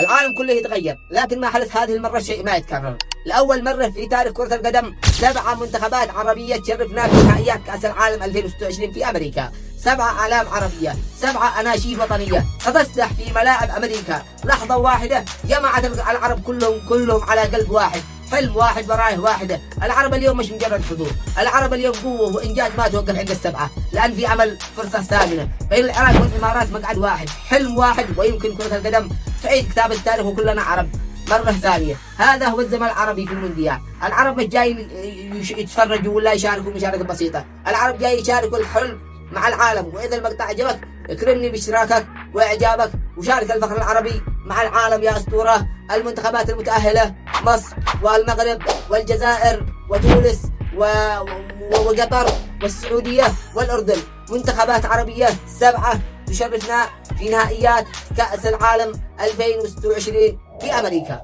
العالم كله يتغير، لكن ما حدث هذه المرة شيء ما يتكرر. لأول مرة في تاريخ كرة القدم 7 منتخبات عربية تشرفنا في نهائيات كأس العالم 2026 في أمريكا. 7 أعلام عربية، 7 أناشيد وطنية تتسلح في ملاعب أمريكا. لحظة واحدة جمعت العرب كلهم على قلب واحد، حلم واحد ورايه واحدة. العرب اليوم مش مجرد حضور، العرب اليوم قوة وإنجاز ما توقف عند ال7، لأن في عمل فرصة ثامنة بين العراق والإمارات، مقعد واحد، حلم واحد، ويمكن كرة القدم تعيد كتابة التاريخ وكلنا عرب مرة ثانية. هذا هو الزمن العربي في المونديال. العرب مش جايين يتفرجوا ولا يشاركوا مشاركة بسيطة، العرب جاي يشاركوا الحلم مع العالم. وإذا المقطع عجبك اكرمني باشتراكك وإعجابك، وشارك الفخر العربي مع العالم يا أسطورة. المنتخبات المتأهلة مصر والمغرب والجزائر وتونس وقطر والسعودية والأردن، منتخبات عربية 7 تشرفنا في نهائيات كأس العالم 2026 في أمريكا.